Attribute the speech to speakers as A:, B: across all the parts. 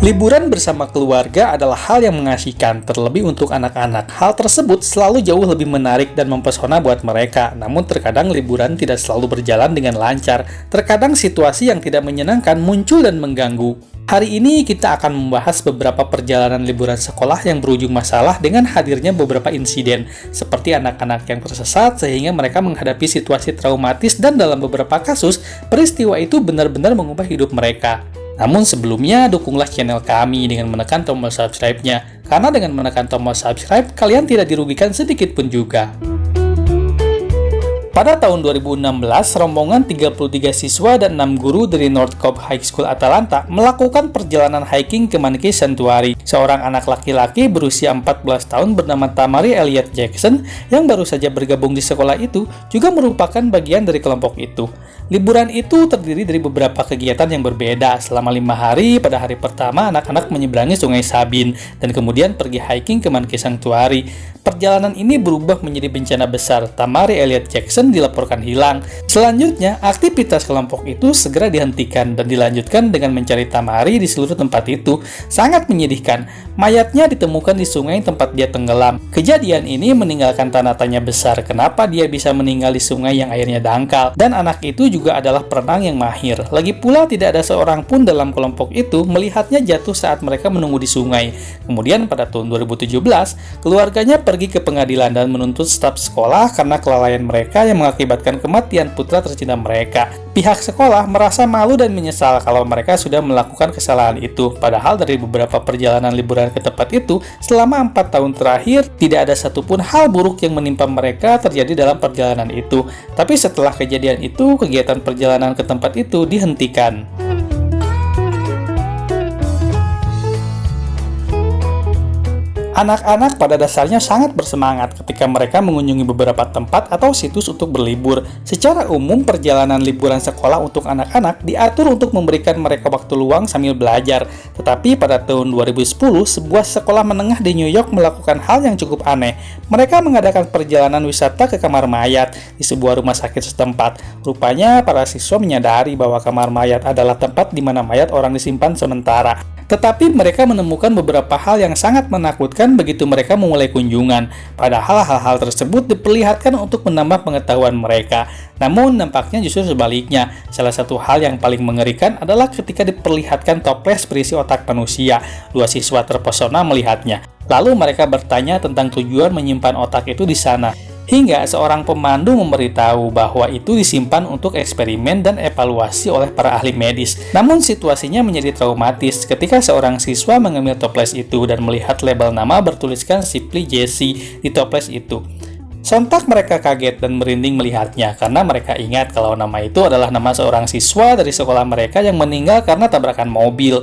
A: Liburan bersama keluarga adalah hal yang mengasihkan, terlebih untuk anak-anak. Hal tersebut selalu jauh lebih menarik dan mempesona buat mereka. Namun terkadang liburan tidak selalu berjalan dengan lancar. Terkadang situasi yang tidak menyenangkan muncul dan mengganggu. Hari ini kita akan membahas beberapa perjalanan liburan sekolah yang berujung masalah dengan hadirnya beberapa insiden, seperti anak-anak yang tersesat sehingga mereka menghadapi situasi traumatis dan dalam beberapa kasus, peristiwa itu benar-benar mengubah hidup mereka. Namun sebelumnya, dukunglah channel kami dengan menekan tombol subscribe-nya, karena dengan menekan tombol subscribe, kalian tidak dirugikan sedikit pun juga. Pada tahun 2016, rombongan 33 siswa dan 6 guru dari North Cobb High School Atlanta melakukan perjalanan hiking ke Monkey Sanctuary. Seorang anak laki-laki berusia 14 tahun bernama Tamari Elliott Jackson yang baru saja bergabung di sekolah itu juga merupakan bagian dari kelompok itu. Liburan itu terdiri dari beberapa kegiatan yang berbeda. Selama 5 hari, pada hari pertama anak-anak menyeberangi Sungai Sabine dan kemudian pergi hiking ke Monkey Sanctuary. Perjalanan ini berubah menjadi bencana besar. Tamari Elliott Jackson dilaporkan hilang. Selanjutnya, aktivitas kelompok itu segera dihentikan dan dilanjutkan dengan mencari Tamari di seluruh tempat itu. Sangat menyedihkan. Mayatnya ditemukan di sungai tempat dia tenggelam. Kejadian ini meninggalkan tanda tanya besar. Kenapa dia bisa meninggal di sungai yang airnya dangkal? Dan anak itu juga adalah perenang yang mahir. Lagi pula tidak ada seorang pun dalam kelompok itu melihatnya jatuh saat mereka menunggu di sungai. Kemudian pada tahun 2017, keluarganya pergi ke pengadilan dan menuntut staf sekolah karena kelalaian mereka yang mengakibatkan kematian putra tercinta mereka. Pihak sekolah merasa malu dan menyesal kalau mereka sudah melakukan kesalahan itu. Padahal dari beberapa perjalanan liburan ke tempat itu, selama 4 tahun terakhir, tidak ada satupun hal buruk yang menimpa mereka terjadi dalam perjalanan itu. Tapi setelah kejadian itu, kegiatan perjalanan ke tempat itu dihentikan. Anak-anak pada dasarnya sangat bersemangat ketika mereka mengunjungi beberapa tempat atau situs untuk berlibur. Secara umum, perjalanan liburan sekolah untuk anak-anak diatur untuk memberikan mereka waktu luang sambil belajar. Tetapi pada tahun 2010, sebuah sekolah menengah di New York melakukan hal yang cukup aneh. Mereka mengadakan perjalanan wisata ke kamar mayat di sebuah rumah sakit setempat. Rupanya, para siswa menyadari bahwa kamar mayat adalah tempat di mana mayat orang disimpan sementara. Tetapi mereka menemukan beberapa hal yang sangat menakutkan begitu mereka memulai kunjungan. Padahal hal-hal tersebut diperlihatkan untuk menambah pengetahuan mereka. Namun nampaknya justru sebaliknya. Salah satu hal yang paling mengerikan adalah ketika diperlihatkan toples berisi otak manusia. Dua siswa terpesona melihatnya. Lalu mereka bertanya tentang tujuan menyimpan otak itu di sana. Hingga seorang pemandu memberitahu bahwa itu disimpan untuk eksperimen dan evaluasi oleh para ahli medis. Namun situasinya menjadi traumatis ketika seorang siswa mengambil toples itu dan melihat label nama bertuliskan Simply Jesse di toples itu. Sontak mereka kaget dan merinding melihatnya karena mereka ingat kalau nama itu adalah nama seorang siswa dari sekolah mereka yang meninggal karena tabrakan mobil.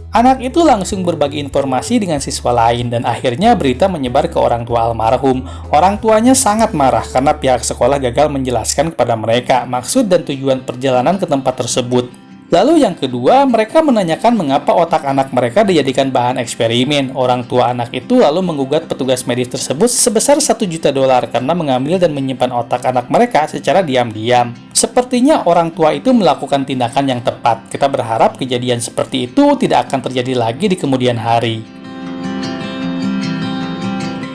A: Anak itu langsung berbagi informasi dengan siswa lain dan akhirnya berita menyebar ke orang tua almarhum. Orang tuanya sangat marah karena pihak sekolah gagal menjelaskan kepada mereka maksud dan tujuan perjalanan ke tempat tersebut. Lalu yang kedua, mereka menanyakan mengapa otak anak mereka dijadikan bahan eksperimen. Orang tua anak itu lalu menggugat petugas medis tersebut sebesar $1 juta karena mengambil dan menyimpan otak anak mereka secara diam-diam. Sepertinya orang tua itu melakukan tindakan yang tepat. Kita berharap kejadian seperti itu tidak akan terjadi lagi di kemudian hari.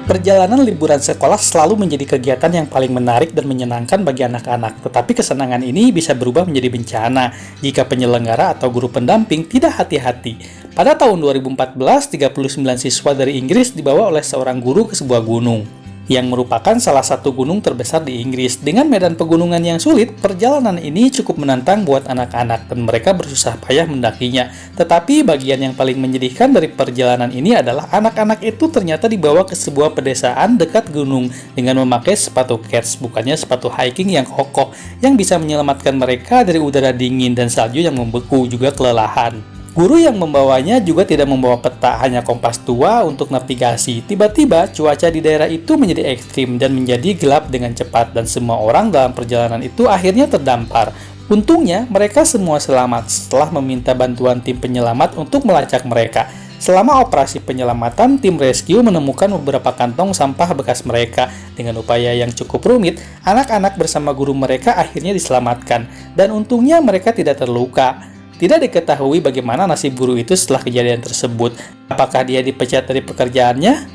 A: Perjalanan liburan sekolah selalu menjadi kegiatan yang paling menarik dan menyenangkan bagi anak-anak. Tetapi kesenangan ini bisa berubah menjadi bencana jika penyelenggara atau guru pendamping tidak hati-hati. Pada tahun 2014, 39 siswa dari Inggris dibawa oleh seorang guru ke sebuah gunung, yang merupakan salah satu gunung terbesar di Inggris. Dengan medan pegunungan yang sulit, perjalanan ini cukup menantang buat anak-anak dan mereka bersusah payah mendakinya. Tetapi bagian yang paling menyedihkan dari perjalanan ini adalah anak-anak itu ternyata dibawa ke sebuah pedesaan dekat gunung dengan memakai sepatu kets, bukannya sepatu hiking yang kokoh yang bisa menyelamatkan mereka dari udara dingin dan salju yang membeku juga kelelahan. Guru yang membawanya juga tidak membawa peta, hanya kompas tua untuk navigasi. Tiba-tiba, cuaca di daerah itu menjadi ekstrim dan menjadi gelap dengan cepat dan semua orang dalam perjalanan itu akhirnya terdampar. Untungnya, mereka semua selamat setelah meminta bantuan tim penyelamat untuk melacak mereka. Selama operasi penyelamatan, tim rescue menemukan beberapa kantong sampah bekas mereka. Dengan upaya yang cukup rumit, anak-anak bersama guru mereka akhirnya diselamatkan. Dan untungnya mereka tidak terluka. Tidak diketahui bagaimana nasib guru itu setelah kejadian tersebut. Apakah dia dipecat dari pekerjaannya?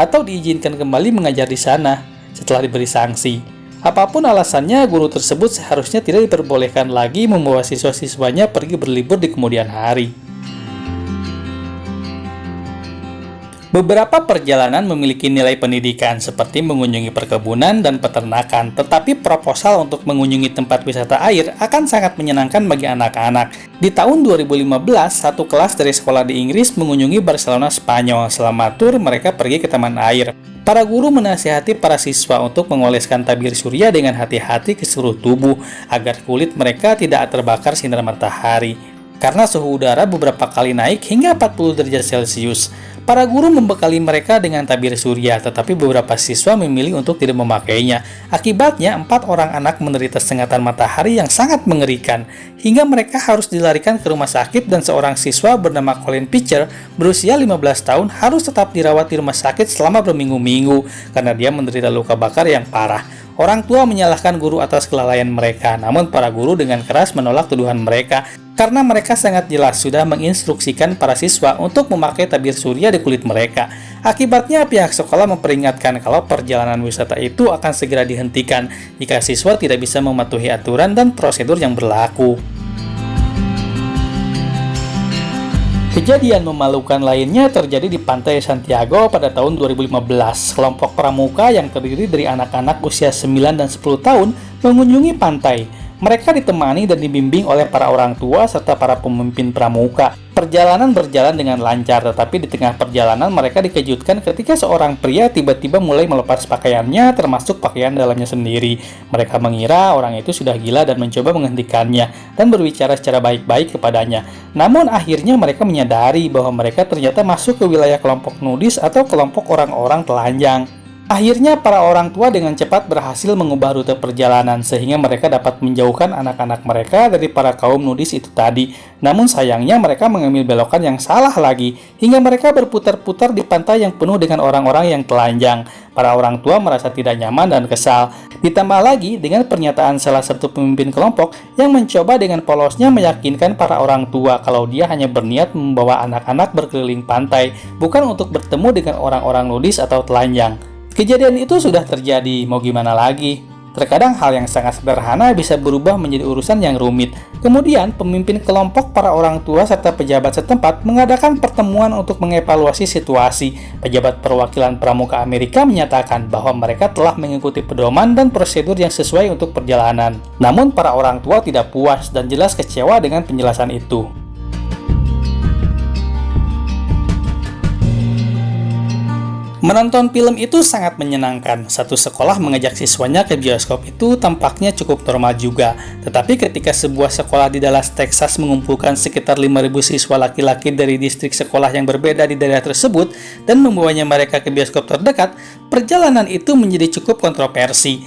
A: Atau diizinkan kembali mengajar di sana setelah diberi sanksi? Apapun alasannya, guru tersebut seharusnya tidak diperbolehkan lagi membawa siswa-siswanya pergi berlibur di kemudian hari. Beberapa perjalanan memiliki nilai pendidikan seperti mengunjungi perkebunan dan peternakan, tetapi proposal untuk mengunjungi tempat wisata air akan sangat menyenangkan bagi anak-anak. Di tahun 2015, satu kelas dari sekolah di Inggris mengunjungi Barcelona, Spanyol. Selama tur, mereka pergi ke taman air. Para guru menasihati para siswa untuk mengoleskan tabir surya dengan hati-hati ke seluruh tubuh agar kulit mereka tidak terbakar sinar matahari. Karena suhu udara beberapa kali naik hingga 40 derajat Celcius. Para guru membekali mereka dengan tabir surya, tetapi beberapa siswa memilih untuk tidak memakainya. Akibatnya, 4 orang anak menderita sengatan matahari yang sangat mengerikan, hingga mereka harus dilarikan ke rumah sakit dan seorang siswa bernama Colin Pitcher berusia 15 tahun harus tetap dirawat di rumah sakit selama berminggu-minggu karena dia menderita luka bakar yang parah. Orang tua menyalahkan guru atas kelalaian mereka, namun para guru dengan keras menolak tuduhan mereka karena mereka sangat jelas sudah menginstruksikan para siswa untuk memakai tabir surya di kulit mereka. Akibatnya, pihak sekolah memperingatkan kalau perjalanan wisata itu akan segera dihentikan jika siswa tidak bisa mematuhi aturan dan prosedur yang berlaku. Kejadian memalukan lainnya terjadi di pantai Santiago pada tahun 2015. Kelompok pramuka yang terdiri dari anak-anak usia 9 dan 10 tahun mengunjungi pantai. Mereka ditemani dan dibimbing oleh para orang tua serta para pemimpin pramuka. Perjalanan berjalan dengan lancar, tetapi di tengah perjalanan mereka dikejutkan ketika seorang pria tiba-tiba mulai melepas pakaiannya, termasuk pakaian dalamnya sendiri. Mereka mengira orang itu sudah gila dan mencoba menghentikannya dan berbicara secara baik-baik kepadanya. Namun akhirnya mereka menyadari bahwa mereka ternyata masuk ke wilayah kelompok nudis atau kelompok orang-orang telanjang. Akhirnya para orang tua dengan cepat berhasil mengubah rute perjalanan sehingga mereka dapat menjauhkan anak-anak mereka dari para kaum nudis itu tadi. Namun sayangnya mereka mengambil belokan yang salah lagi hingga mereka berputar-putar di pantai yang penuh dengan orang-orang yang telanjang. Para orang tua merasa tidak nyaman dan kesal. Ditambah lagi dengan pernyataan salah satu pemimpin kelompok yang mencoba dengan polosnya meyakinkan para orang tua kalau dia hanya berniat membawa anak-anak berkeliling pantai, bukan untuk bertemu dengan orang-orang nudis atau telanjang. Kejadian itu sudah terjadi, mau gimana lagi? Terkadang hal yang sangat sederhana bisa berubah menjadi urusan yang rumit. Kemudian, pemimpin kelompok, para orang tua, serta pejabat setempat mengadakan pertemuan untuk mengevaluasi situasi. Pejabat perwakilan pramuka Amerika menyatakan bahwa mereka telah mengikuti pedoman dan prosedur yang sesuai untuk perjalanan. Namun, para orang tua tidak puas dan jelas kecewa dengan penjelasan itu. Menonton film itu sangat menyenangkan. Satu sekolah mengajak siswanya ke bioskop itu tampaknya cukup normal juga. Tetapi ketika sebuah sekolah di Dallas, Texas mengumpulkan sekitar 5.000 siswa laki-laki dari distrik sekolah yang berbeda di daerah tersebut dan membawanya mereka ke bioskop terdekat, perjalanan itu menjadi cukup kontroversi.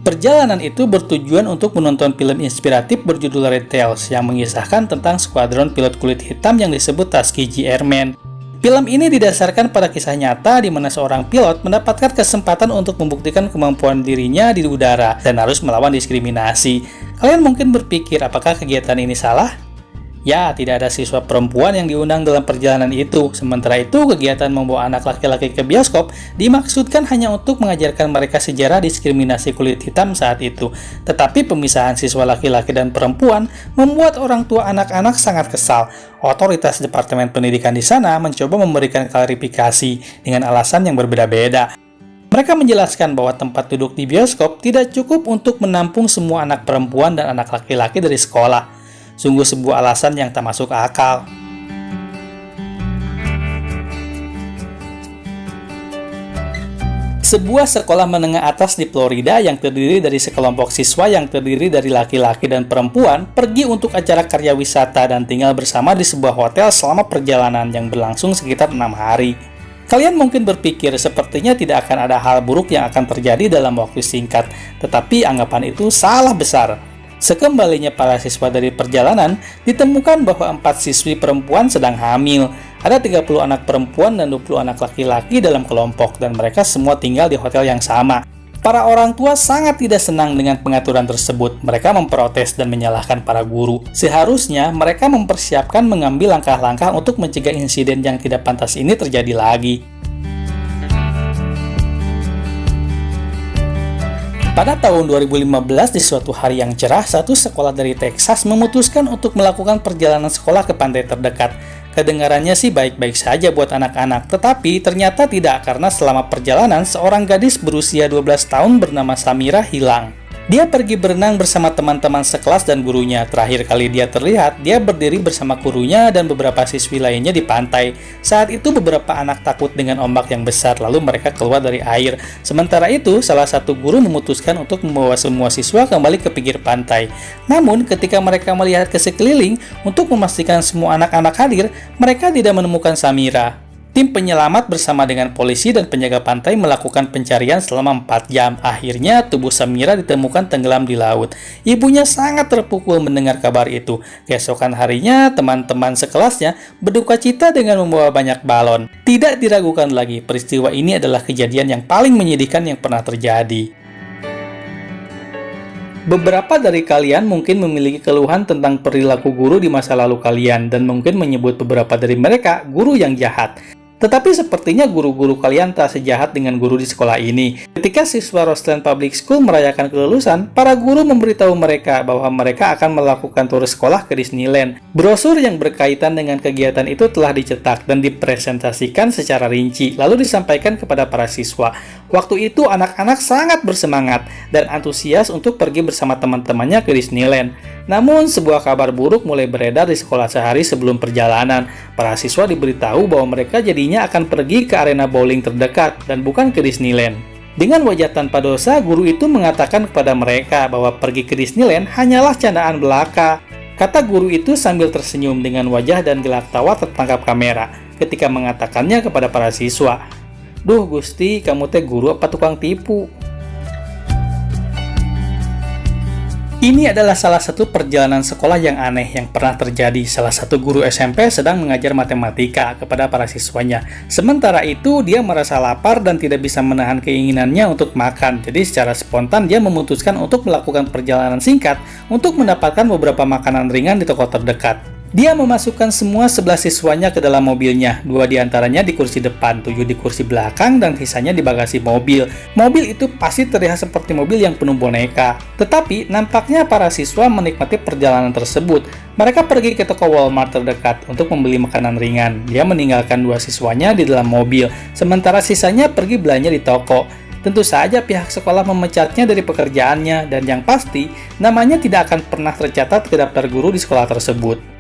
A: Perjalanan itu bertujuan untuk menonton film inspiratif berjudul Red Tails yang mengisahkan tentang skuadron pilot kulit hitam yang disebut Tuskegee Airmen. Film ini didasarkan pada kisah nyata di mana seorang pilot mendapatkan kesempatan untuk membuktikan kemampuan dirinya di udara dan harus melawan diskriminasi. Kalian mungkin berpikir apakah kegiatan ini salah? Ya, tidak ada siswa perempuan yang diundang dalam perjalanan itu. Sementara itu, kegiatan membawa anak laki-laki ke bioskop dimaksudkan hanya untuk mengajarkan mereka sejarah diskriminasi kulit hitam saat itu. Tetapi pemisahan siswa laki-laki dan perempuan membuat orang tua anak-anak sangat kesal. Otoritas Departemen Pendidikan di sana mencoba memberikan klarifikasi dengan alasan yang berbeda-beda. Mereka menjelaskan bahwa tempat duduk di bioskop tidak cukup untuk menampung semua anak perempuan dan anak laki-laki dari sekolah. Sungguh sebuah alasan yang tak masuk akal. Sebuah sekolah menengah atas di Florida yang terdiri dari sekelompok siswa yang terdiri dari laki-laki dan perempuan pergi untuk acara karya wisata dan tinggal bersama di sebuah hotel selama perjalanan yang berlangsung sekitar 6 hari. Kalian mungkin berpikir sepertinya tidak akan ada hal buruk yang akan terjadi dalam waktu singkat, tetapi anggapan itu salah besar. Sekembalinya para siswa dari perjalanan, ditemukan bahwa 4 siswi perempuan sedang hamil. Ada 30 anak perempuan dan 20 anak laki-laki dalam kelompok, dan mereka semua tinggal di hotel yang sama. Para orang tua sangat tidak senang dengan pengaturan tersebut. Mereka memprotes dan menyalahkan para guru. Seharusnya mereka mempersiapkan mengambil langkah-langkah untuk mencegah insiden yang tidak pantas ini terjadi lagi. Pada tahun 2015, di suatu hari yang cerah, satu sekolah dari Texas memutuskan untuk melakukan perjalanan sekolah ke pantai terdekat. Kedengarannya sih baik-baik saja buat anak-anak, tetapi ternyata tidak karena selama perjalanan seorang gadis berusia 12 tahun bernama Samira hilang. Dia pergi berenang bersama teman-teman sekelas dan gurunya. Terakhir kali dia terlihat, dia berdiri bersama gurunya dan beberapa siswi lainnya di pantai. Saat itu beberapa anak takut dengan ombak yang besar, lalu mereka keluar dari air. Sementara itu, salah satu guru memutuskan untuk membawa semua siswa kembali ke pinggir pantai. Namun, ketika mereka melihat ke sekeliling untuk memastikan semua anak-anak hadir, mereka tidak menemukan Samira. Tim penyelamat bersama dengan polisi dan penjaga pantai melakukan pencarian selama 4 jam. Akhirnya, tubuh Samira ditemukan tenggelam di laut. Ibunya sangat terpukul mendengar kabar itu. Keesokan harinya, teman-teman sekelasnya berduka cita dengan membawa banyak balon. Tidak diragukan lagi, peristiwa ini adalah kejadian yang paling menyedihkan yang pernah terjadi. Beberapa dari kalian mungkin memiliki keluhan tentang perilaku guru di masa lalu kalian dan mungkin menyebut beberapa dari mereka guru yang jahat. Tetapi sepertinya guru-guru kalian tak sejahat dengan guru di sekolah ini. Ketika siswa Roseland Public School merayakan kelulusan, para guru memberitahu mereka bahwa mereka akan melakukan tur sekolah ke Disneyland. Brosur yang berkaitan dengan kegiatan itu telah dicetak dan dipresentasikan secara rinci, lalu disampaikan kepada para siswa. Waktu itu anak-anak sangat bersemangat dan antusias untuk pergi bersama teman-temannya ke Disneyland. Namun, sebuah kabar buruk mulai beredar di sekolah sehari sebelum perjalanan. Para siswa diberitahu bahwa mereka jadinya akan pergi ke arena bowling terdekat dan bukan ke Disneyland. Dengan wajah tanpa dosa, guru itu mengatakan kepada mereka bahwa pergi ke Disneyland hanyalah candaan belaka. Kata guru itu sambil tersenyum dengan wajah dan gelak tawa tertangkap kamera ketika mengatakannya kepada para siswa. Duh Gusti, kamu teh guru apa tukang tipu? Ini adalah salah satu perjalanan sekolah yang aneh yang pernah terjadi. Salah satu guru SMP sedang mengajar matematika kepada para siswanya. Sementara itu, dia merasa lapar dan tidak bisa menahan keinginannya untuk makan. Jadi secara spontan dia memutuskan untuk melakukan perjalanan singkat untuk mendapatkan beberapa makanan ringan di toko terdekat. Dia memasukkan semua 11 siswanya ke dalam mobilnya, 2 diantaranya di kursi depan, 7 di kursi belakang, dan sisanya di bagasi mobil. Mobil itu pasti terlihat seperti mobil yang penuh boneka. Tetapi, nampaknya para siswa menikmati perjalanan tersebut. Mereka pergi ke toko Walmart terdekat untuk membeli makanan ringan. Dia meninggalkan 2 siswanya di dalam mobil, sementara sisanya pergi belanja di toko. Tentu saja pihak sekolah memecatnya dari pekerjaannya, dan yang pasti, namanya tidak akan pernah tercatat ke daftar guru di sekolah tersebut.